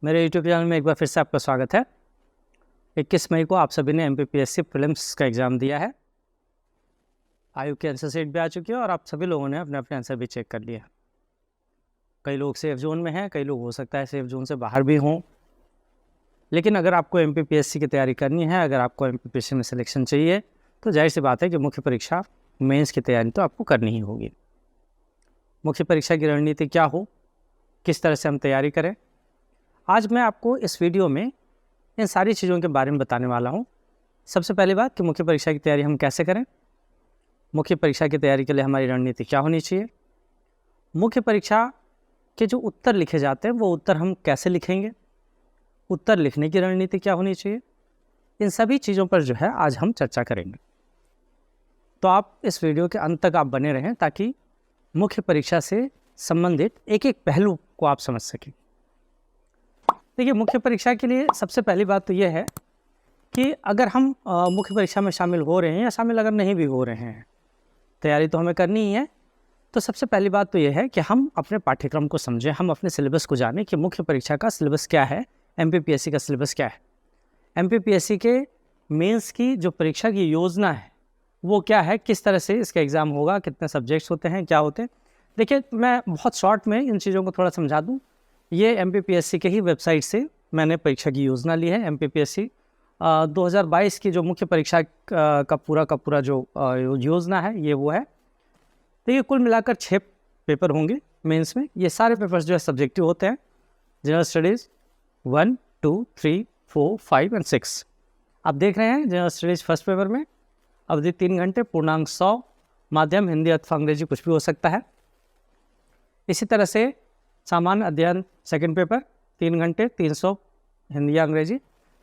मेरे YouTube channel में एक बार फिर से आपका स्वागत है। 21 मई को आप सभी ने MPPSC प्रीलिम्स का एग्ज़ाम दिया है। आयोग की आंसर शीट भी आ चुकी है और आप सभी लोगों ने अपने अपने आंसर भी चेक कर लिया। कई लोग सेफ जोन में हैं, कई लोग हो सकता है सेफ जोन से बाहर भी हों। लेकिन अगर आपको MPPSC की तैयारी करनी है, अगर आपको MPPSC में सिलेक्शन चाहिए, तो जाहिर सी बात है कि मुख्य परीक्षा मेंस की तैयारी तो आपको करनी ही होगी। मुख्य परीक्षा की रणनीति क्या हो, किस तरह से हम तैयारी करें, आज मैं आपको इस वीडियो में इन सारी चीज़ों के बारे में बताने वाला हूँ। सबसे पहली बात कि मुख्य परीक्षा की तैयारी हम कैसे करें, मुख्य परीक्षा की तैयारी के लिए हमारी रणनीति क्या होनी चाहिए, मुख्य परीक्षा के जो उत्तर लिखे जाते हैं वो उत्तर हम कैसे लिखेंगे, उत्तर लिखने की रणनीति क्या होनी चाहिए, इन सभी चीज़ों पर जो है आज हम चर्चा करेंगे। तो आप इस वीडियो के अंत तक आप बने रहें ताकि मुख्य परीक्षा से संबंधित एक एक पहलू को आप समझ सकें। देखिए, मुख्य परीक्षा के लिए सबसे पहली बात तो यह है कि अगर हम मुख्य परीक्षा में शामिल हो रहे हैं या शामिल अगर नहीं भी हो रहे हैं, तैयारी तो हमें करनी ही है। तो सबसे पहली बात तो यह है कि हम अपने पाठ्यक्रम को समझें, हम अपने सिलेबस को जानें कि मुख्य परीक्षा का सिलेबस क्या है, MPPSC का सिलेबस क्या है, MPPSC के मेंस की जो परीक्षा की योजना है वो क्या है, किस तरह से इसका एग्ज़ाम होगा, कितने सब्जेक्ट्स होते हैं, क्या होते हैं। देखिए, मैं बहुत शॉर्ट में इन चीज़ों को थोड़ा समझा दूँ। ये MPPSC के ही वेबसाइट से मैंने परीक्षा की योजना ली है। MPPSC 2022 की जो मुख्य परीक्षा का पूरा जो योजना है ये वो है। तो ये कुल मिलाकर 6 पेपर होंगे मेंस में। ये सारे पेपर्स जो है सब्जेक्टिव होते हैं। General studies 1, 2, 3, 4, 5 and 6। आप देख रहे हैं जनरल स्टडीज़ फर्स्ट पेपर में अवधि 3 घंटे, पूर्णांक 100, माध्यम हिंदी अथवा अंग्रेजी कुछ भी हो सकता है। इसी तरह से सामान्य अध्ययन सेकंड पेपर 3 घंटे, 300 हिंदी या अंग्रेजी।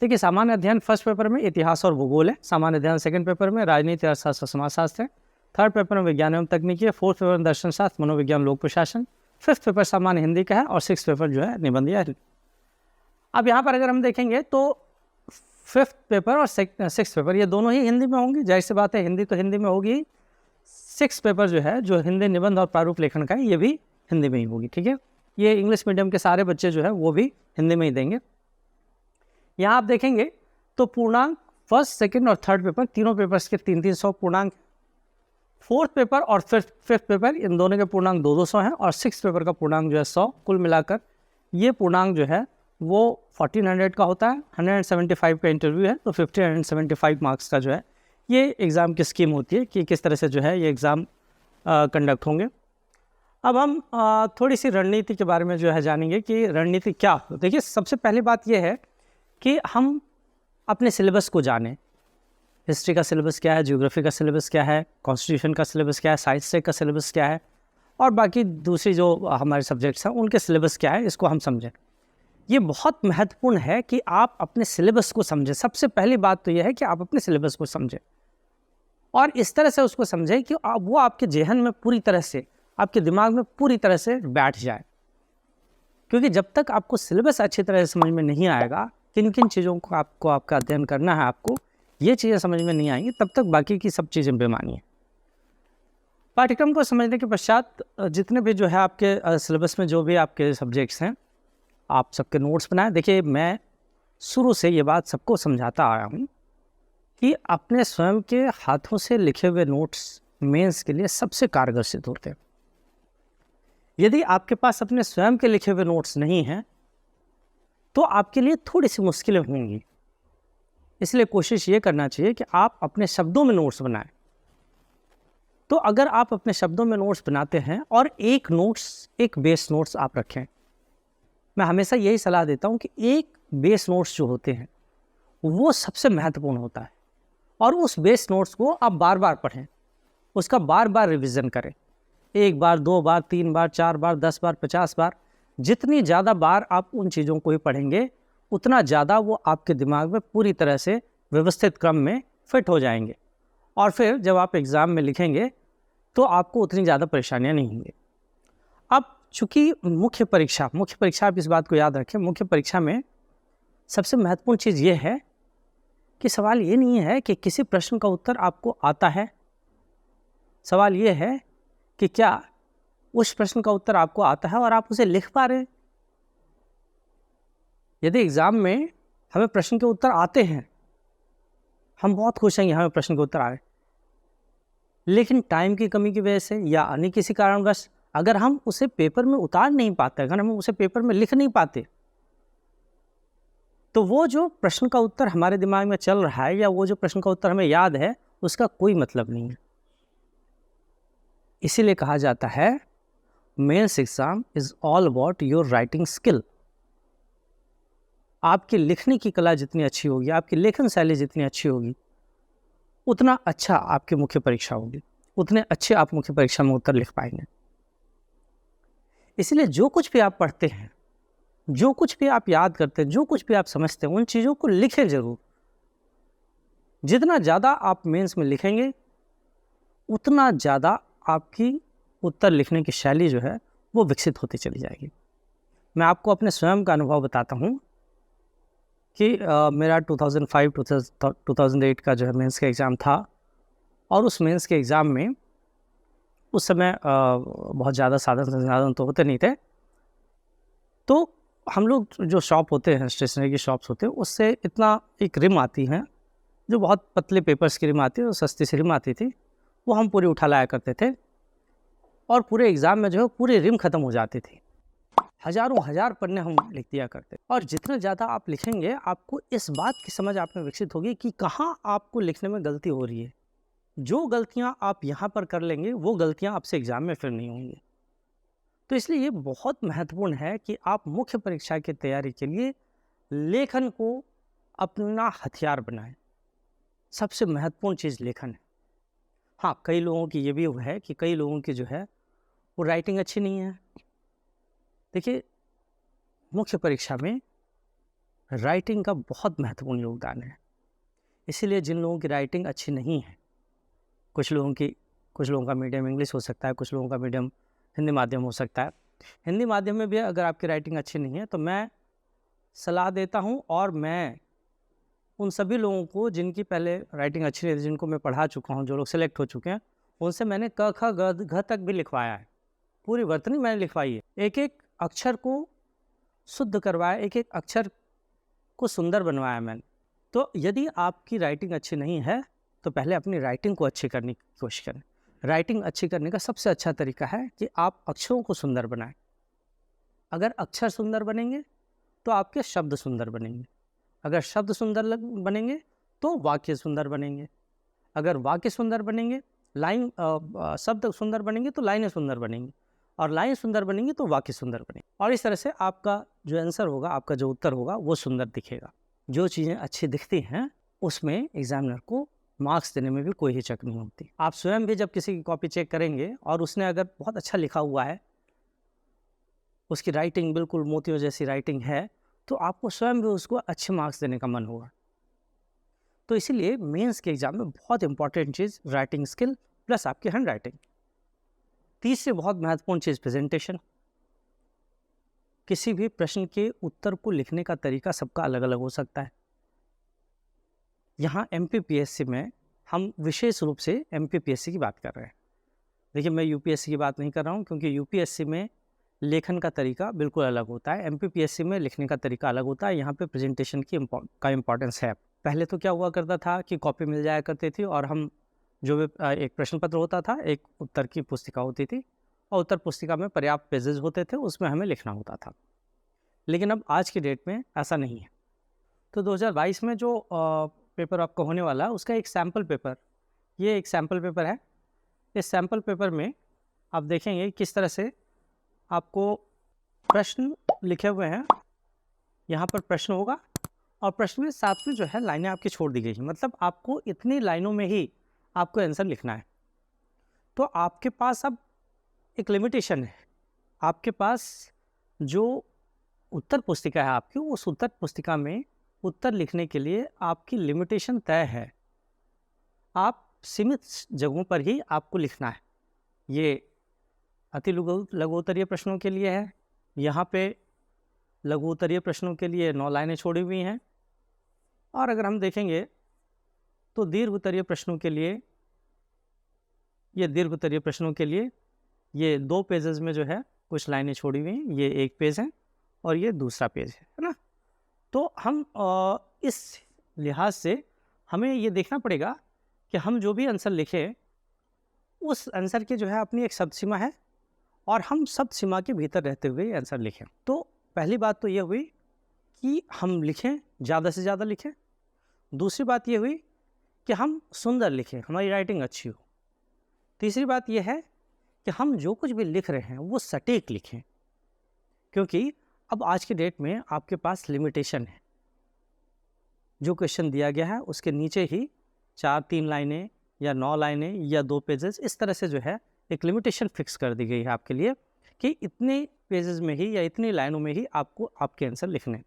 देखिए, सामान्य अध्ययन फर्स्ट पेपर में इतिहास और भूगोल है, सामान्य अध्ययन सेकंड पेपर में राजनीति, अर्थशास्त्र, समाजशास्त्र है, थर्ड पेपर में विज्ञान एवं तकनीकी है, फोर्थ पेपर में दर्शन शास्त्र, मनोविज्ञान, लोक प्रशासन, फिफ्थ पेपर सामान्य हिंदी का है और सिक्स पेपर जो है निबंध या। अब यहाँ पर अगर हम देखेंगे तो फिफ्थ पेपर और सिक्स पेपर ये दोनों ही हिंदी में होंगे। जाहिर सी बात है, हिंदी तो हिंदी में होगी। सिक्स पेपर जो है, जो हिंदी निबंध और प्रारूप लेखन का है, ये भी हिंदी में ही होगी। ठीक है, ये इंग्लिश मीडियम के सारे बच्चे जो है वो भी हिंदी में ही देंगे। यहाँ आप देखेंगे तो पूर्णांक फर्स्ट, सेकंड और थर्ड पेपर तीनों पेपर्स के 300 पूर्णांक। फोर्थ पेपर और फिफ्थ पेपर इन दोनों के पूर्णांक 200 हैं और सिक्स पेपर का पूर्णांक जो है 100। कुल मिलाकर ये पूर्णांक जो है वो 1400 का होता है। 175 का इंटरव्यू है तो 1575 मार्क्स का जो है ये एग्ज़ाम की स्कीम होती है कि किस तरह से जो है ये एग्ज़ाम कंडक्ट होंगे। अब हम थोड़ी सी रणनीति के बारे में जो है जानेंगे कि रणनीति क्या हो। देखिए, सबसे पहली बात यह है कि हम अपने सिलेबस को जानें। हिस्ट्री का सिलेबस क्या है, ज्योग्राफी का सिलेबस क्या है, कॉन्स्टिट्यूशन का सिलेबस क्या है, साइंस का सिलेबस क्या है और बाकी दूसरी जो हमारे सब्जेक्ट्स हैं उनके सिलेबस क्या है, इसको हम समझें। ये बहुत महत्वपूर्ण है कि आप अपने सिलेबस को समझें। सबसे पहली बात तो यह है कि आप अपने सिलेबस को समझें और इस तरह से उसको समझें कि वो आपके जेहन में पूरी तरह से, आपके दिमाग में पूरी तरह से बैठ जाए। क्योंकि जब तक आपको सिलेबस अच्छी तरह से समझ में नहीं आएगा, किन किन चीज़ों को आपका अध्ययन करना है, आपको ये चीज़ें समझ में नहीं आएंगी, तब तक बाकी की सब चीज़ें बेमानी हैं। पाठ्यक्रम को समझने के पश्चात जितने भी जो है आपके सिलेबस में जो भी आपके सब्जेक्ट्स हैं, आप सबके नोट्स बनाएं। देखिए, मैं शुरू से ये बात सबको समझाता आया हूँ कि अपने स्वयं के हाथों से लिखे हुए नोट्स मेंस के लिए सबसे कारगर सिद्ध होते हैं। यदि आपके पास अपने स्वयं के लिखे हुए नोट्स नहीं हैं तो आपके लिए थोड़ी सी मुश्किलें होंगी। इसलिए कोशिश ये करना चाहिए कि आप अपने शब्दों में नोट्स बनाएं। तो अगर आप अपने शब्दों में नोट्स बनाते हैं और एक बेस नोट्स आप रखें, मैं हमेशा यही सलाह देता हूं कि एक बेस नोट्स जो होते हैं वो सबसे महत्वपूर्ण होता है और उस बेस नोट्स को आप बार बार पढ़ें, उसका बार बार रिवीजन करें। 1 बार, 2 बार, 3 बार, 4 बार, 10 बार, 50 बार, जितनी ज़्यादा बार आप उन चीज़ों को ही पढ़ेंगे उतना ज़्यादा वो आपके दिमाग में पूरी तरह से व्यवस्थित क्रम में फिट हो जाएंगे और फिर जब आप एग्ज़ाम में लिखेंगे तो आपको उतनी ज़्यादा परेशानियां नहीं होंगी। अब चूँकि मुख्य परीक्षा आप इस बात को याद रखें, मुख्य परीक्षा में सबसे महत्वपूर्ण चीज़ ये है कि सवाल ये नहीं है कि किसी प्रश्न का उत्तर आपको आता है, सवाल ये है कि क्या उस प्रश्न का उत्तर आपको आता है और आप उसे लिख पा रहे हैं। यदि एग्ज़ाम में हमें प्रश्न के उत्तर आते हैं, हम बहुत खुश हैं कि हमें प्रश्न के उत्तर आ रहे हैं, लेकिन टाइम की कमी की वजह से या अन्य किसी कारणवश अगर हम उसे पेपर में उतार नहीं पाते, अगर हम उसे पेपर में लिख नहीं पाते, तो वो जो प्रश्न का उत्तर हमारे दिमाग में चल रहा है या वो जो प्रश्न का उत्तर हमें याद है, उसका कोई मतलब नहीं है। इसीलिए कहा जाता है mains exam is all about your writing skill. आपकी लिखने की कला जितनी अच्छी होगी, आपकी लेखन शैली जितनी अच्छी होगी, उतना अच्छा आपकी मुख्य परीक्षा होगी, उतने अच्छे आप मुख्य परीक्षा में उत्तर लिख पाएंगे। इसलिए जो कुछ भी आप पढ़ते हैं, जो कुछ भी आप याद करते हैं, जो कुछ भी आप समझते हैं, उन चीज़ों को लिखें जरूर। जितना ज़्यादा आप मेंस में लिखेंगे, उतना ज़्यादा आपकी उत्तर लिखने की शैली जो है वो विकसित होती चली जाएगी। मैं आपको अपने स्वयं का अनुभव बताता हूँ कि मेरा 2005-2008 का जो है मेंस का एग्ज़ाम था, और उस मेंस के एग्ज़ाम में उस समय बहुत ज़्यादा साधन संसाधन तो होते नहीं थे, तो हम लोग जो शॉप होते हैं, स्टेशनरी की शॉप्स होते हैं, उससे इतना एक रिम आती हैं जो बहुत पतले पेपर्स की रिम आती है, और सस्ती सी रिम आती थी, वो हम पूरी उठा लाया करते थे, और पूरे एग्ज़ाम में जो है पूरी रिम ख़त्म हो जाती थी। हज़ारों हज़ार पन्ने हम लिख दिया करते। और जितना ज़्यादा आप लिखेंगे, आपको इस बात की समझ आप में विकसित होगी कि कहाँ आपको लिखने में गलती हो रही है। जो गलतियाँ आप यहाँ पर कर लेंगे, वो गलतियाँ आपसे एग्ज़ाम में फिर नहीं होंगी। तो इसलिए ये बहुत महत्वपूर्ण है कि आप मुख्य परीक्षा की तैयारी के लिए लेखन को अपना हथियार बनाएं। सबसे महत्वपूर्ण चीज़ लेखन है। हाँ, कई लोगों की ये भी है कि कई लोगों की जो है वो राइटिंग अच्छी नहीं है। देखिए, मुख्य परीक्षा में राइटिंग का बहुत महत्वपूर्ण योगदान है। इसीलिए जिन लोगों की राइटिंग अच्छी नहीं है, कुछ लोगों का मीडियम इंग्लिश हो सकता है, कुछ लोगों का मीडियम हिंदी माध्यम हो सकता है। हिंदी माध्यम में भी अगर आपकी राइटिंग अच्छी नहीं है, तो मैं सलाह देता हूँ, और मैं उन सभी लोगों को जिनकी पहले राइटिंग अच्छी नहीं थी, जिनको मैं पढ़ा चुका हूँ, जो लोग सेलेक्ट हो चुके हैं, उनसे मैंने क ख ग घ तक भी लिखवाया है। पूरी वर्तनी मैंने लिखवाई है। एक एक अक्षर को शुद्ध करवाया, एक एक अक्षर को सुंदर बनवाया मैंने। तो यदि आपकी राइटिंग अच्छी नहीं है, तो पहले अपनी राइटिंग को अच्छी करने की कोशिश करें। राइटिंग अच्छी करने का सबसे अच्छा तरीका है कि आप अक्षरों को सुंदर बनाएं। अगर अक्षर सुंदर बनेंगे तो आपके शब्द सुंदर बनेंगे। अगर शब्द सुंदर बनेंगे तो वाक्य सुंदर बनेंगे। अगर वाक्य सुंदर बनेंगे, शब्द सुंदर बनेंगे तो लाइनें सुंदर बनेंगी, और लाइन सुंदर बनेंगी तो वाक्य सुंदर बनेंगे। और इस तरह से आपका जो आंसर होगा, आपका जो उत्तर होगा, वो सुंदर दिखेगा। जो चीज़ें अच्छी दिखती हैं, उसमें एग्जामिनर को मार्क्स देने में भी कोई हिचक नहीं होती। आप स्वयं भी जब किसी की कॉपी चेक करेंगे और उसने अगर बहुत अच्छा लिखा हुआ है, उसकी राइटिंग बिल्कुल मोतियों जैसी राइटिंग है, तो आपको स्वयं भी उसको अच्छे मार्क्स देने का मन होगा। तो इसीलिए मेंस के एग्जाम में बहुत इंपॉर्टेंट चीज़ राइटिंग स्किल प्लस आपकी हैंड राइटिंग। तीसरी बहुत महत्वपूर्ण चीज़ प्रेजेंटेशन। किसी भी प्रश्न के उत्तर को लिखने का तरीका सबका अलग अलग हो सकता है। यहाँ MPPSC में हम विशेष रूप से MPPSC की बात कर रहे हैं। देखिए, मैं UPSC की बात नहीं कर रहा हूँ, क्योंकि UPSC में लेखन का तरीका बिल्कुल अलग होता है, MPPSC में लिखने का तरीका अलग होता है। यहाँ पे प्रेजेंटेशन का इम्पोर्टेंस है। पहले तो क्या हुआ करता था कि कॉपी मिल जाया करती थी, और हम जो भी एक प्रश्न पत्र होता था, एक उत्तर की पुस्तिका होती थी, और उत्तर पुस्तिका में पर्याप्त पेजेस होते थे, उसमें हमें लिखना होता था। लेकिन अब आज की डेट में ऐसा नहीं है। तो 2022 में जो पेपर आपका होने वाला है, उसका एक सैम्पल पेपर, ये एक सैम्पल पेपर है। इस सैम्पल पेपर में आप देखेंगे किस तरह से आपको प्रश्न लिखे हुए हैं। यहाँ पर प्रश्न होगा, और प्रश्न में साथ में जो है लाइनें आपकी छोड़ दी गई हैं। मतलब आपको इतनी लाइनों में ही आपको आंसर लिखना है। तो आपके पास अब एक लिमिटेशन है। आपके पास जो उत्तर पुस्तिका है आपकी, उस उत्तर पुस्तिका में उत्तर लिखने के लिए आपकी लिमिटेशन तय है। आप सीमित जगहों पर ही आपको लिखना है। ये अति लघु उत्तरीय प्रश्नों के लिए है। यहाँ पे लघु उत्तरीय प्रश्नों के लिए 9 लाइनें छोड़ी हुई हैं। और अगर हम देखेंगे तो दीर्घ उत्तरीय प्रश्नों के लिए, ये 2 पेजेस में जो है कुछ लाइनें छोड़ी हुई हैं। ये एक पेज है और ये दूसरा पेज है ना। तो हम इस लिहाज से हमें ये देखना पड़ेगा कि हम जो भी आंसर लिखें उस आंसर की जो है अपनी एक शब्द सीमा है और हम शब्द सीमा के भीतर रहते हुए आंसर लिखें। तो पहली बात तो ये हुई कि हम लिखें, ज़्यादा से ज़्यादा लिखें। दूसरी बात ये हुई कि हम सुंदर लिखें, हमारी राइटिंग अच्छी हो। तीसरी बात ये है कि हम जो कुछ भी लिख रहे हैं वो सटीक लिखें, क्योंकि अब आज के डेट में आपके पास लिमिटेशन है। जो क्वेश्चन दिया गया है उसके नीचे ही 4-3 लाइनें या 9 लाइनें या 2 पेजेस, इस तरह से जो है एक लिमिटेशन फिक्स कर दी गई है आपके लिए कि इतने पेजेस में ही या इतनी लाइनों में ही आपको आपके आंसर लिखने।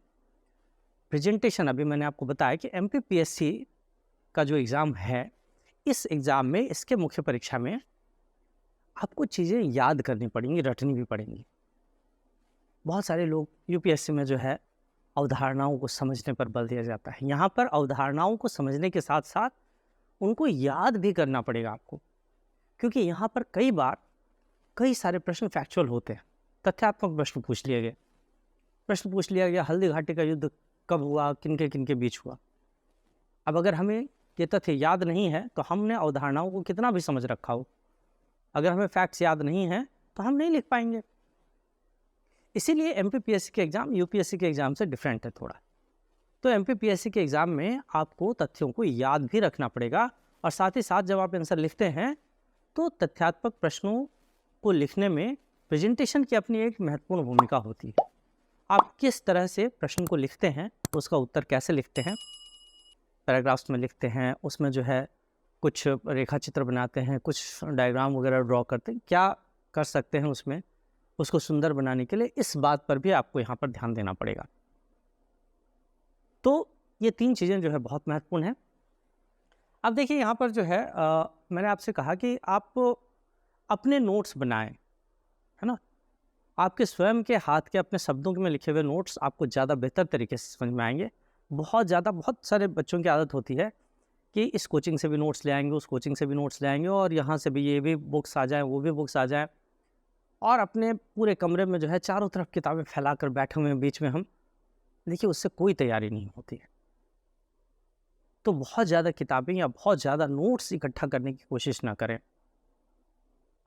प्रेजेंटेशन, अभी मैंने आपको बताया कि MPPSC का जो एग्ज़ाम है, इस एग्ज़ाम में, इसके मुख्य परीक्षा में आपको चीज़ें याद करनी पड़ेंगी, रटनी भी पड़ेंगी। बहुत सारे लोग UPSC में जो है अवधारणाओं को समझने पर बल दिया जाता है। यहाँ पर अवधारणाओं को समझने के साथ साथ उनको याद भी करना पड़ेगा आपको, क्योंकि यहाँ पर कई बार कई सारे प्रश्न फैक्चुअल होते हैं। तथ्यात्मक प्रश्न पूछ लिए गए, प्रश्न पूछ लिया गया हल्दी घाटी का युद्ध कब हुआ, किनके किनके बीच हुआ। अब अगर हमें ये तथ्य याद नहीं है तो हमने अवधारणाओं को कितना भी समझ रखा हो, अगर हमें फैक्ट्स याद नहीं हैं तो हम नहीं लिख पाएंगे। इसीलिए MPPSC के एग्ज़ाम UPSC के एग्ज़ाम से डिफरेंट है थोड़ा। तो MPPSC के एग्ज़ाम में आपको तथ्यों को याद भी रखना पड़ेगा और साथ ही साथ जब आप आंसर लिखते हैं तो तथ्यात्मक प्रश्नों को लिखने में प्रेजेंटेशन की अपनी एक महत्वपूर्ण भूमिका होती है। आप किस तरह से प्रश्न को लिखते हैं, उसका उत्तर कैसे लिखते हैं, पैराग्राफ्स में लिखते हैं, उसमें जो है कुछ रेखा चित्र बनाते हैं, कुछ डायग्राम वगैरह ड्रॉ करते हैं, क्या कर सकते हैं उसमें उसको सुंदर बनाने के लिए, इस बात पर भी आपको यहाँ पर ध्यान देना पड़ेगा। तो ये 3 चीज़ें जो है बहुत महत्वपूर्ण हैं। अब देखिए यहाँ पर जो है मैंने आपसे कहा कि आप अपने नोट्स बनाएं, है ना। आपके स्वयं के हाथ के अपने शब्दों में लिखे हुए नोट्स आपको ज़्यादा बेहतर तरीके से समझ में आएंगे। बहुत सारे बच्चों की आदत होती है कि इस कोचिंग से भी नोट्स ले आएंगे, उस कोचिंग से भी नोट्स ले आएंगे और यहाँ से भी ये भी बुक्स आ जाएँ, वो भी बुक्स आ जाएँ, और अपने पूरे कमरे में जो है चारों तरफ किताबें फैला कर बैठे हुए हैं बीच में हम। देखिए उससे कोई तैयारी नहीं होती है। तो बहुत ज़्यादा किताबें या बहुत ज़्यादा नोट्स इकट्ठा करने की कोशिश ना करें।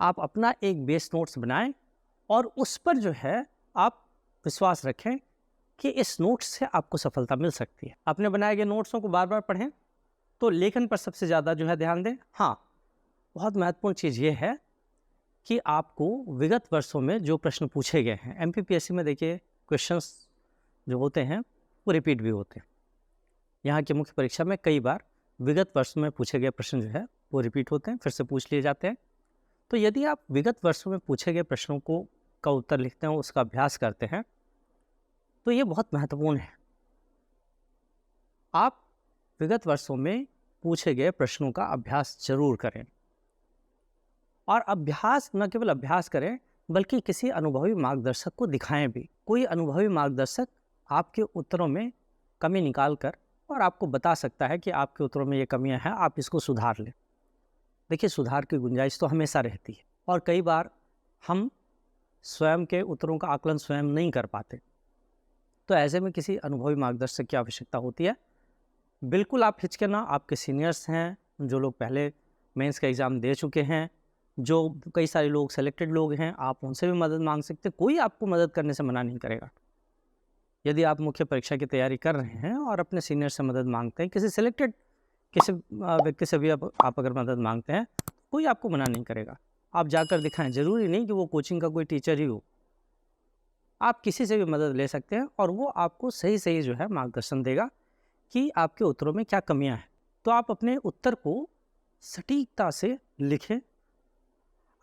आप अपना एक बेस नोट्स बनाएं और उस पर जो है आप विश्वास रखें कि इस नोट्स से आपको सफलता मिल सकती है। अपने बनाए गए नोट्सों को बार बार पढ़ें। तो लेखन पर सबसे ज़्यादा जो है ध्यान दें। हाँ, बहुत महत्वपूर्ण चीज़ ये है कि आपको विगत वर्षों में जो प्रश्न पूछे गए हैं, MPPSC में देखिए क्वेश्चंस जो होते हैं वो रिपीट भी होते हैं। यहाँ की मुख्य परीक्षा में कई बार विगत वर्ष में पूछे गए प्रश्न जो है वो रिपीट होते हैं, फिर से पूछ लिए जाते हैं। तो यदि आप विगत वर्षों में पूछे गए प्रश्नों का उत्तर लिखते हैं, उसका अभ्यास करते हैं, तो ये बहुत महत्वपूर्ण है। आप विगत वर्षों में पूछे गए प्रश्नों का अभ्यास जरूर करें, और अभ्यास न केवल अभ्यास करें बल्कि किसी अनुभवी मार्गदर्शक को दिखाएं भी। कोई अनुभवी मार्गदर्शक आपके उत्तरों में कमी निकाल कर और आपको बता सकता है कि आपके उत्तरों में ये कमियां हैं, आप इसको सुधार लें। देखिए सुधार की गुंजाइश तो हमेशा रहती है और कई बार हम स्वयं के उत्तरों का आकलन स्वयं नहीं कर पाते, तो ऐसे में किसी अनुभवी मार्गदर्शक की आवश्यकता होती है। बिल्कुल आप हिचके ना, आपके सीनियर्स हैं जो लोग पहले मेंस का एग्ज़ाम दे चुके हैं, जो कई सारे लोग सेलेक्टेड लोग हैं, आप उनसे भी मदद मांग सकते हैं। कोई आपको मदद करने से मना नहीं करेगा। यदि आप मुख्य परीक्षा की तैयारी कर रहे हैं और अपने सीनियर से मदद मांगते हैं, किसी सेलेक्टेड किसी व्यक्ति से भी आप अगर मदद मांगते हैं, कोई आपको मना नहीं करेगा। आप जाकर दिखाएं, ज़रूरी नहीं कि वो कोचिंग का कोई टीचर ही हो, आप किसी से भी मदद ले सकते हैं और वो आपको सही सही जो है मार्गदर्शन देगा कि आपके उत्तरों में क्या कमियां हैं। तो आप अपने उत्तर को सटीकता से लिखें।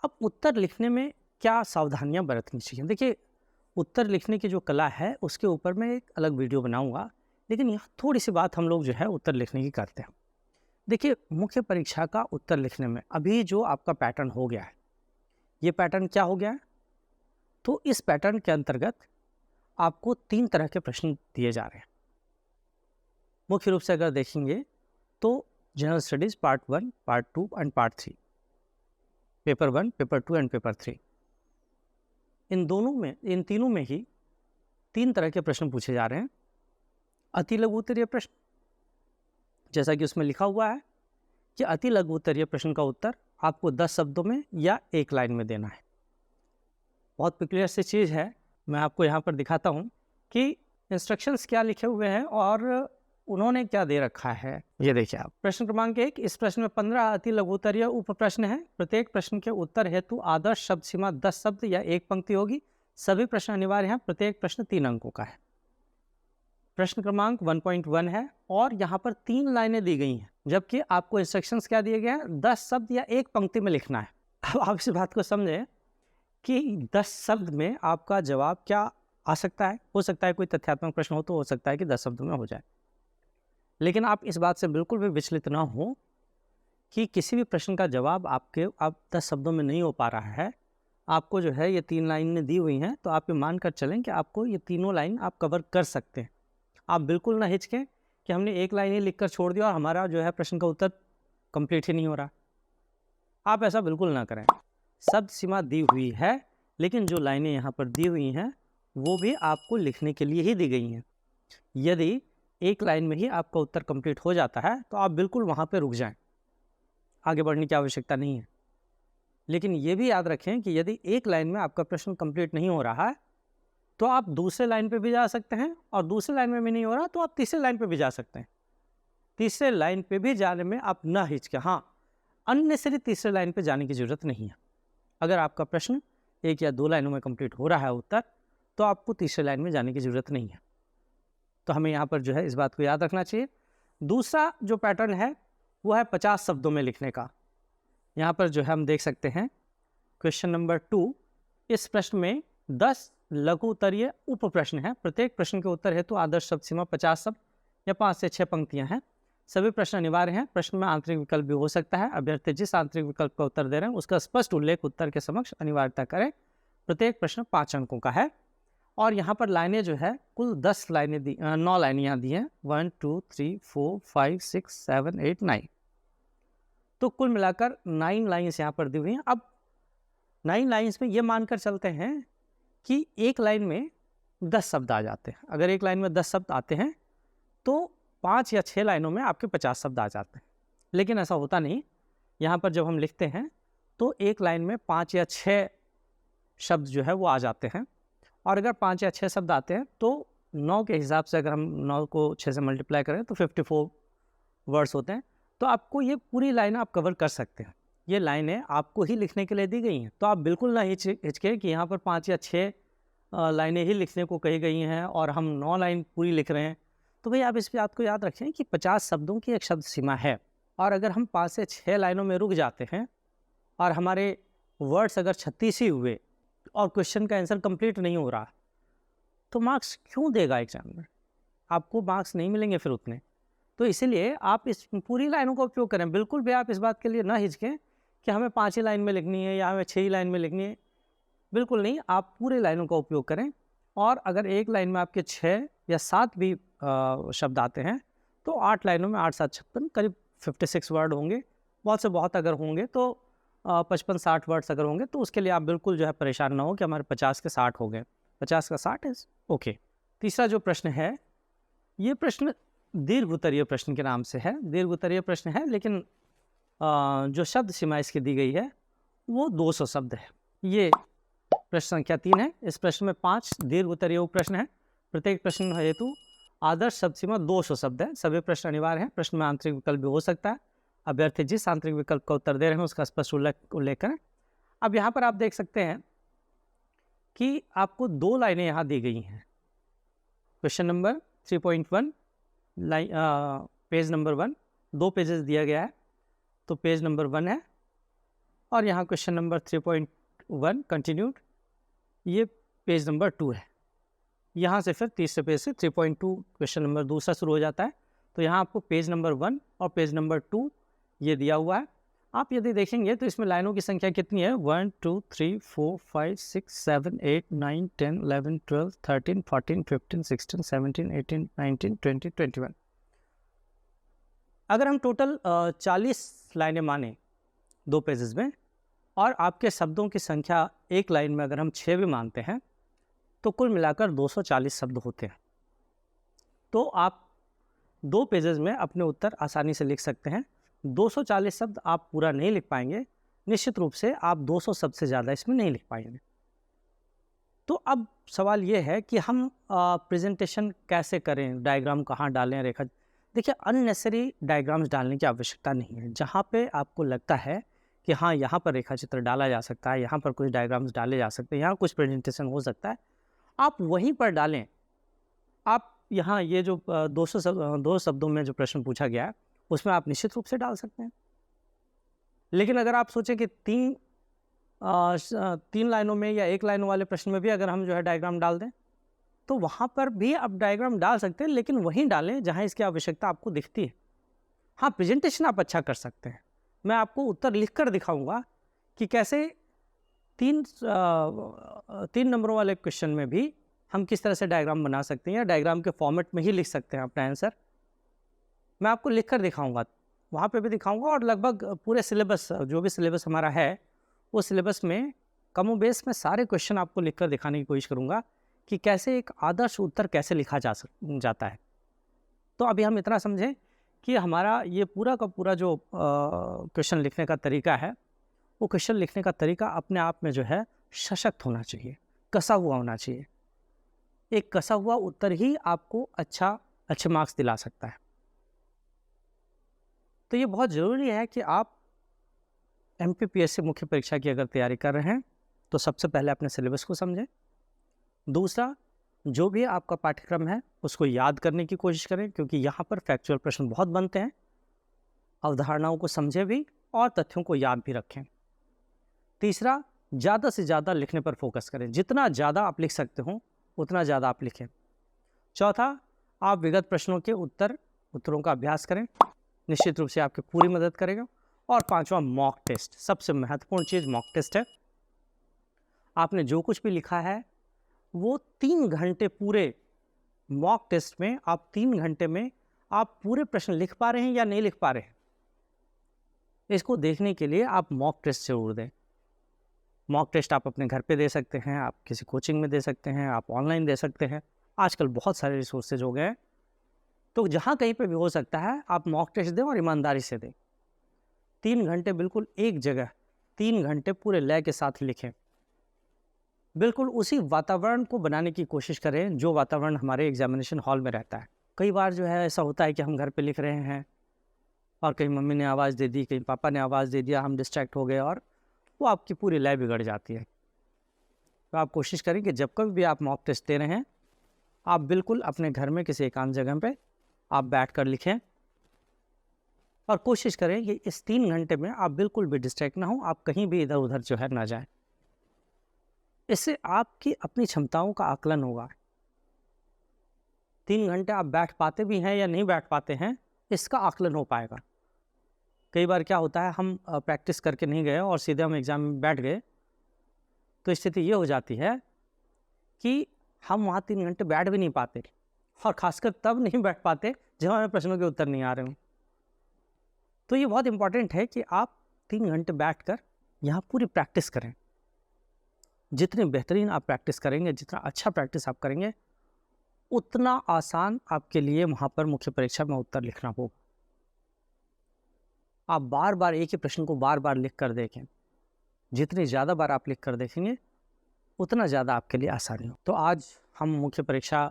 अब उत्तर लिखने में क्या सावधानियां बरतनी चाहिए? देखिए उत्तर लिखने की जो कला है उसके ऊपर मैं एक अलग वीडियो बनाऊंगा, लेकिन यहाँ थोड़ी सी बात हम लोग जो है उत्तर लिखने की करते हैं। देखिए मुख्य परीक्षा का उत्तर लिखने में अभी जो आपका पैटर्न हो गया है, ये पैटर्न क्या हो गया है? तो इस पैटर्न के अंतर्गत आपको 3 तरह के प्रश्न दिए जा रहे हैं। मुख्य रूप से अगर देखेंगे तो general studies part 1, part 2 and part 3, paper 1, paper 2 and paper 3, इन तीनों में ही 3 तरह के प्रश्न पूछे जा रहे हैं। अति लघु उत्तरीय प्रश्न, जैसा कि उसमें लिखा हुआ है कि अति लघु उत्तरीय प्रश्न का उत्तर आपको 10 शब्दों में या 1 लाइन में देना है। बहुत पेक्युलियर सी चीज़ है, मैं आपको यहाँ पर दिखाता हूँ कि इंस्ट्रक्शंस क्या लिखे हुए हैं और उन्होंने क्या दे रखा है। ये देखिए आप, प्रश्न क्रमांक 1, इस प्रश्न में 15 अति लघु उत्तरीय उप प्रश्न है। प्रत्येक प्रश्न के उत्तर हेतु आदर्श शब्द सीमा 10 शब्द या 1 पंक्ति होगी। सभी प्रश्न अनिवार्य हैं। प्रत्येक प्रश्न 3 अंकों का है। प्रश्न क्रमांक 1.1 है और यहाँ पर 3 लाइनें दी गई हैं, जबकि आपको इंस्ट्रक्शंस क्या दिए गए हैं, 10 शब्द या 1 पंक्ति में लिखना है। अब आप इस बात को समझें कि 10 शब्द में आपका जवाब क्या आ सकता है। हो सकता है कोई तथ्यात्मक प्रश्न हो तो हो सकता है कि 10 शब्दों में हो जाए, लेकिन आप इस बात से बिल्कुल भी विचलित ना हो कि किसी भी प्रश्न का जवाब आप 10 शब्दों में नहीं हो पा रहा है। आपको जो है ये 3 लाइनें दी हुई हैं, तो आप ये मान कर चलें कि आपको ये तीनों लाइन आप कवर कर सकते हैं। आप बिल्कुल ना हिचकें कि हमने 1 लाइन ही लिखकर छोड़ दिया और हमारा जो है प्रश्न का उत्तर कंप्लीट ही नहीं हो रहा। आप ऐसा बिल्कुल ना करें। शब्द सीमा दी हुई है, लेकिन जो लाइनें यहाँ पर दी हुई हैं वो भी आपको लिखने के लिए ही दी गई हैं। यदि 1 लाइन में ही आपका उत्तर कंप्लीट हो जाता है तो आप बिल्कुल वहाँ पे रुक जाएं, आगे बढ़ने की आवश्यकता नहीं है। लेकिन ये भी याद रखें कि यदि 1 लाइन में आपका प्रश्न कंप्लीट नहीं हो रहा है तो आप दूसरे लाइन पे भी जा सकते हैं, और दूसरे लाइन में भी नहीं हो रहा तो आप तीसरे लाइन पे भी जा सकते हैं। तीसरे लाइन पे भी जाने में आप ना हिचकें। हाँ, अननेसेसरी तीसरे लाइन पे जाने की ज़रूरत नहीं है। अगर आपका प्रश्न 1 या 2 लाइनों में कंप्लीट हो रहा है उत्तर, तो आपको तीसरे लाइन में जाने की ज़रूरत नहीं है। तो हमें यहाँ पर जो है इस बात को याद रखना चाहिए। दूसरा जो पैटर्न है वो है 50 शब्दों में लिखने का। यहाँ पर जो है हम देख सकते हैं क्वेश्चन नंबर 2, इस प्रश्न में 10 लघु उत्तरीय उप प्रश्न है। प्रत्येक प्रश्न के उत्तर हेतु आदर्श शब्द सीमा 50 शब्द या 5 से 6 पंक्तियां हैं। सभी प्रश्न अनिवार्य हैं। प्रश्न में आंतरिक विकल्प भी हो सकता है। अभ्यर्थी जिस आंतरिक विकल्प का उत्तर दे रहे हैं उसका स्पष्ट उल्लेख उत्तर के समक्ष अनिवार्यता करें। प्रत्येक प्रश्न 5 अंकों का है। और यहाँ पर लाइनें जो है कुल 10 लाइनें दी, 9 लाइनें यहाँ दी हैं, 1 2 3 4 5 6 7 8 9। तो कुल मिलाकर 9 लाइन्स यहाँ पर दी हुई हैं। अब 9 लाइन्स में ये मानकर चलते हैं कि 1 लाइन में 10 शब्द आ जाते हैं। अगर 1 लाइन में 10 शब्द आते हैं तो 5 या 6 लाइनों में आपके 50 शब्द आ जाते हैं। लेकिन ऐसा होता नहीं। यहाँ पर जब हम लिखते हैं तो 1 लाइन में 5 या 6 शब्द जो है वो आ जाते हैं। और अगर 5 या 6 शब्द आते हैं तो 9 के हिसाब से अगर हम 9 को 6 से मल्टीप्लाई करें तो 54 वर्ड्स होते हैं। तो आपको ये पूरी लाइन आप कवर कर सकते हैं। ये लाइनें आपको ही लिखने के लिए दी गई हैं, तो आप बिल्कुल ना हिचके कि यहाँ पर 5 या 6 लाइनें ही लिखने को कही गई हैं और हम 9 लाइन पूरी लिख रहे हैं। तो भाई आप इस बात को याद रखें कि 50 शब्दों की एक शब्द सीमा है, और अगर हम 5 से 6 लाइनों में रुक जाते हैं और हमारे वर्ड्स अगर 36 ही हुए और क्वेश्चन का आंसर कंप्लीट नहीं हो रहा, तो मार्क्स क्यों देगा एग्जाम में? आपको मार्क्स नहीं मिलेंगे फिर उतने। तो इसीलिए आप इस पूरी लाइनों का उपयोग करें। बिल्कुल भी आप इस बात के लिए ना हिचकें कि हमें 5 ही लाइन में लिखनी है या हमें 6 ही लाइन में लिखनी है। बिल्कुल नहीं, आप पूरे लाइनों का उपयोग करें। और अगर 1 लाइन में आपके 6 या 7 भी शब्द आते हैं तो 8 लाइनों में 8 7 56 करीब 56 वर्ड होंगे। बहुत से बहुत अगर होंगे तो 55-60 वर्ड्स अगर होंगे तो उसके लिए आप बिल्कुल जो है परेशान ना हो कि हमारे 50 के 60 हो गए। 50 का 60 है ओके। तीसरा जो प्रश्न है, ये प्रश्न दीर्घ उत्तरीय प्रश्न के नाम से है। दीर्घ उत्तरीय प्रश्न है, लेकिन जो शब्द सीमा इसकी दी गई है वो 200 शब्द है। ये प्रश्न संख्या 3 है। इस प्रश्न में 5 दीर्घ उत्तरीय उप प्रश्न है। प्रत्येक प्रश्न हेतु आदर्श शब्द सीमा 200 शब्द है। सभी प्रश्न अनिवार्य हैं। प्रश्न में आंतरिक विकल्प भी हो सकता है। अभ्यर्थी जिस आंतरिक विकल्प का उत्तर दे रहे हैं उसका स्पष्ट उल्लेख करें। अब यहाँ पर आप देख सकते हैं कि आपको 2 लाइनें यहाँ दी गई हैं। Question number 3.1 page number 1, 2 pages दिया गया है, तो पेज नंबर 1 है। और यहाँ क्वेश्चन नंबर 3.1 कंटिन्यूड, ये पेज नंबर 2 है। यहाँ से फिर तीसरे पेज से 3.2 क्वेश्चन नंबर दूसरा शुरू हो जाता है। तो यहाँ आपको पेज नंबर 1 और पेज नंबर 2 ये दिया हुआ है। आप यदि देखेंगे तो इसमें लाइनों की संख्या कितनी है, 1 2 3 4 5 6 7 8 9 10 11 12 13 14 15 16 17 18 19 20 21। अगर हम टोटल 40 लाइनें माने 2 पेजेस में, और आपके शब्दों की संख्या 1 लाइन में अगर हम 6 भी मानते हैं, तो कुल मिलाकर 240 शब्द होते हैं। तो आप 2 पेजेस में अपने उत्तर आसानी से लिख सकते हैं। 240 शब्द आप पूरा नहीं लिख पाएंगे, निश्चित रूप से आप 200 शब्द से ज़्यादा इसमें नहीं लिख पाएंगे। तो अब सवाल ये है कि हम प्रेजेंटेशन कैसे करें, डायग्राम कहाँ डालें, रेखा। देखिए, अननेसेसरी डायग्राम्स डालने की आवश्यकता नहीं है। जहाँ पे आपको लगता है कि हाँ, यहाँ पर रेखा चित्र डाला जा सकता है, यहाँ पर कुछ डायग्राम्स डाले जा सकते हैं, यहाँ कुछ प्रेजेंटेशन हो सकता है, आप वहीं पर डालें। आप यहाँ ये जो 2 शब्दों में जो प्रश्न पूछा गया है, उसमें आप निश्चित रूप से डाल सकते हैं। लेकिन अगर आप सोचें कि 3 लाइनों में या 1 लाइनों वाले प्रश्न में भी अगर हम जो है डायग्राम डाल दें, तो वहाँ पर भी आप डायग्राम डाल सकते हैं, लेकिन वहीं डालें जहाँ इसकी आवश्यकता आपको दिखती है। हाँ, प्रेजेंटेशन आप अच्छा कर सकते हैं। मैं आपको उत्तर लिखकर दिखाऊंगा कि कैसे 3 नंबरों वाले क्वेश्चन में भी हम किस तरह से डायग्राम बना सकते हैं, या डायग्राम के फॉर्मेट में ही लिख सकते हैं अपना आंसर। मैं आपको लिखकर दिखाऊंगा, वहाँ पे भी दिखाऊंगा, और लगभग पूरे सिलेबस, जो भी सिलेबस हमारा है, वो सिलेबस में कमोबेश में सारे क्वेश्चन आपको लिखकर दिखाने की कोशिश करूँगा कि कैसे एक आदर्श उत्तर कैसे लिखा जाता है। तो अभी हम इतना समझें कि हमारा ये पूरा का पूरा जो क्वेश्चन लिखने का तरीका है, वो क्वेश्चन लिखने का तरीका अपने आप में जो है सशक्त होना चाहिए, कसा हुआ होना चाहिए। एक कसा हुआ उत्तर ही आपको अच्छे मार्क्स दिला सकता है। तो ये बहुत ज़रूरी है कि आप एमपीपीएससी मुख्य परीक्षा की अगर तैयारी कर रहे हैं तो सबसे पहले अपने सिलेबस को समझें। दूसरा, जो भी आपका पाठ्यक्रम है उसको याद करने की कोशिश करें, क्योंकि यहाँ पर फैक्चुअल प्रश्न बहुत बनते हैं। अवधारणाओं को समझें भी और तथ्यों को याद भी रखें। तीसरा, ज़्यादा से ज़्यादा लिखने पर फोकस करें। जितना ज़्यादा आप लिख सकते हो उतना ज़्यादा आप लिखें। चौथा, आप विगत प्रश्नों के उत्तरों का अभ्यास करें, निश्चित रूप से आपकी पूरी मदद करेगा। और पांचवा, मॉक टेस्ट। सबसे महत्वपूर्ण चीज़ मॉक टेस्ट है। आपने जो कुछ भी लिखा है वो 3 घंटे पूरे मॉक टेस्ट में, आप 3 घंटे में आप पूरे प्रश्न लिख पा रहे हैं या नहीं लिख पा रहे हैं, इसको देखने के लिए आप मॉक टेस्ट जरूर दें। मॉक टेस्ट आप अपने घर पे दे सकते हैं, आप किसी कोचिंग में दे सकते हैं, आप ऑनलाइन दे सकते हैं। आजकल बहुत सारे रिसोर्सेज हो गए हैं, तो जहाँ कहीं पे भी हो सकता है आप मॉक टेस्ट दें और ईमानदारी से दें। 3 घंटे बिल्कुल एक जगह, 3 घंटे पूरे लय के साथ लिखें। बिल्कुल उसी वातावरण को बनाने की कोशिश करें जो वातावरण हमारे एग्जामिनेशन हॉल में रहता है। कई बार जो है ऐसा होता है कि हम घर पे लिख रहे हैं और कहीं मम्मी ने आवाज़ दे दी, कहीं पापा ने आवाज़ दे दिया, हम डिस्ट्रैक्ट हो गए और वो आपकी पूरी लय बिगड़ जाती है। तो आप कोशिश करें कि जब कभी भी आप मॉक टेस्ट दे रहे हैं, आप बिल्कुल अपने घर में किसी एकांत जगह पे आप बैठ कर लिखें, और कोशिश करें कि इस 3 घंटे में आप बिल्कुल भी डिस्ट्रैक्ट ना हो, आप कहीं भी इधर उधर जो है ना जाएं। इससे आपकी अपनी क्षमताओं का आकलन होगा। 3 घंटे आप बैठ पाते भी हैं या नहीं बैठ पाते हैं, इसका आकलन हो पाएगा। कई बार क्या होता है, हम प्रैक्टिस करके नहीं गए और सीधे हम एग्ज़ाम में बैठ गए, तो स्थिति ये हो जाती है कि हम वहाँ 3 घंटे बैठ भी नहीं पाते, और ख़ासकर तब नहीं बैठ पाते जब हमें प्रश्नों के उत्तर नहीं आ रहे हों। तो ये बहुत इम्पॉर्टेंट है कि आप 3 घंटे बैठकर यहाँ पूरी प्रैक्टिस करें। जितनी बेहतरीन आप प्रैक्टिस करेंगे, जितना अच्छा प्रैक्टिस आप करेंगे, उतना आसान आपके लिए वहाँ पर मुख्य परीक्षा में उत्तर लिखना होगा। आप बार बार एक ही प्रश्न को बार बार लिख कर देखें। जितनी ज़्यादा बार आप लिख कर देखेंगे उतना ज़्यादा आपके लिए आसानी हो। तो आज हम मुख्य परीक्षा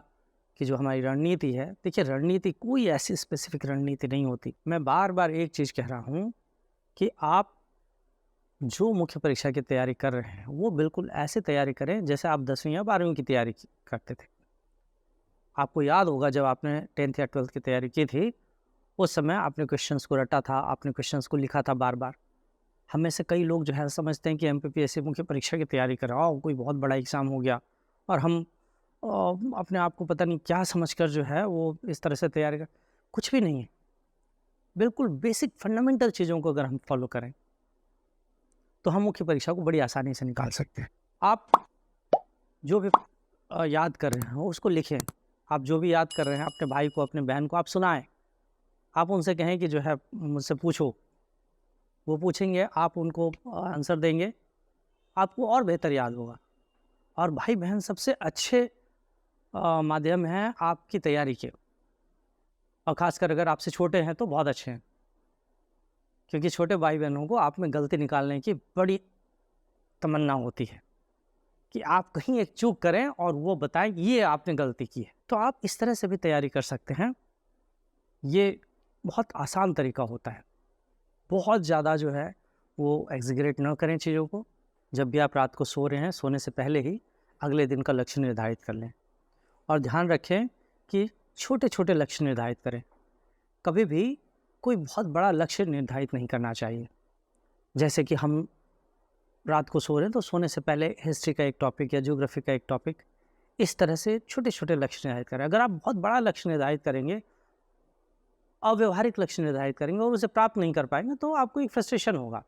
की जो हमारी रणनीति है, देखिए रणनीति कोई ऐसी स्पेसिफिक रणनीति नहीं होती। मैं बार बार एक चीज़ कह रहा हूँ कि आप जो मुख्य परीक्षा की तैयारी कर रहे हैं वो बिल्कुल ऐसे तैयारी करें जैसे आप 10वीं या 12वीं की तैयारी करते थे। आपको याद होगा जब आपने 10th या 12th की तैयारी की थी, उस समय आपने क्वेश्चंस को रटा था, आपने क्वेश्चंस को लिखा था बार बार। हम में से कई लोग जो है समझते हैं कि एमपीपीएससी मुख्य परीक्षा की तैयारी कर रहा हो, कोई बहुत बड़ा एग्ज़ाम हो गया, और हम अपने आप को पता नहीं क्या समझकर जो है वो इस तरह से तैयारी कर। कुछ भी नहीं है। बिल्कुल बेसिक फंडामेंटल चीज़ों को अगर हम फॉलो करें तो हम मुख्य परीक्षा को बड़ी आसानी से निकाल सकते हैं। आप जो भी याद कर रहे हैं उसको लिखें। आप जो भी याद कर रहे हैं अपने भाई को, अपने बहन को आप सुनाएं। आप उनसे कहें कि जो है मुझसे पूछो, वो पूछेंगे, आप उनको आंसर देंगे, आपको और बेहतर याद होगा। और भाई बहन सबसे अच्छे माध्यम हैं आपकी तैयारी के। और ख़ासकर अगर आपसे छोटे हैं तो बहुत अच्छे हैं, क्योंकि छोटे भाई बहनों को आप में गलती निकालने की बड़ी तमन्ना होती है कि आप कहीं एक चूक करें और वो बताएं ये आपने गलती की है। तो आप इस तरह से भी तैयारी कर सकते हैं। ये बहुत आसान तरीका होता है। बहुत ज़्यादा जो है वो एग्जीगरेट ना करें चीज़ों को। जब भी आप रात को सो रहे हैं, सोने से पहले ही अगले दिन का लक्ष्य निर्धारित कर लें और ध्यान रखें कि छोटे छोटे लक्ष्य निर्धारित करें। कभी भी कोई बहुत बड़ा लक्ष्य निर्धारित नहीं करना चाहिए। जैसे कि हम रात को सो रहे हैं तो सोने से पहले हिस्ट्री का एक टॉपिक या ज्योग्राफी का एक टॉपिक, इस तरह से छोटे छोटे लक्ष्य निर्धारित करें। अगर आप बहुत बड़ा लक्ष्य निर्धारित करेंगे, अव्यवहारिक लक्ष्य निर्धारित करेंगे और उसे प्राप्त नहीं कर पाएंगे तो आपको एक फ्रस्ट्रेशन होगा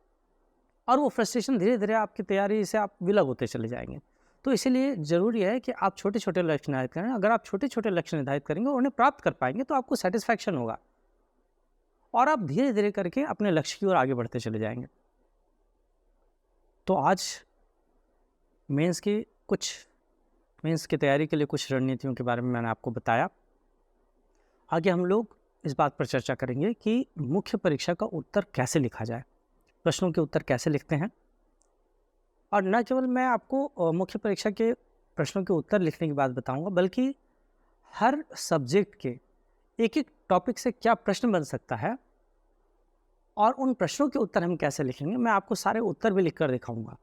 और वो फ्रस्ट्रेशन धीरे धीरे आपकी तैयारी से आप विलग होते चले जाएंगे। तो इसीलिए ज़रूरी है कि आप छोटे छोटे लक्ष्य निर्धारित करें। अगर आप छोटे छोटे लक्ष्य निर्धारित करेंगे और उन्हें प्राप्त कर पाएंगे तो आपको सेटिस्फैक्शन होगा और आप धीरे धीरे करके अपने लक्ष्य की ओर आगे बढ़ते चले जाएंगे। तो आज मेंस की तैयारी के लिए कुछ रणनीतियों के बारे में मैंने आपको बताया। आगे हम लोग इस बात पर चर्चा करेंगे कि मुख्य परीक्षा का उत्तर कैसे लिखा जाए, प्रश्नों के उत्तर कैसे लिखते हैं। और न केवल मैं आपको मुख्य परीक्षा के प्रश्नों के उत्तर लिखने की बात बताऊंगा, बल्कि हर सब्जेक्ट के एक एक टॉपिक से क्या प्रश्न बन सकता है और उन प्रश्नों के उत्तर हम कैसे लिखेंगे, मैं आपको सारे उत्तर भी लिख कर दिखाऊंगा।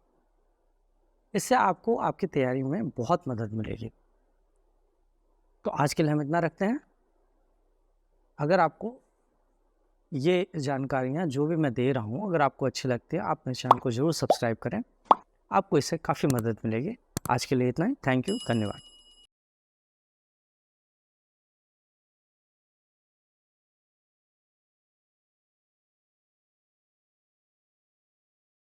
इससे आपको आपकी तैयारी में बहुत मदद मिलेगी। तो आज के लिए हम इतना रखते हैं। अगर आपको ये जानकारियाँ जो भी मैं दे रहा हूँ अगर आपको अच्छी लगती है, आप मेरे चैनल को ज़रूर सब्सक्राइब करें। आपको इससे काफ़ी मदद मिलेगी। आज के लिए इतना ही। थैंक यू, धन्यवाद।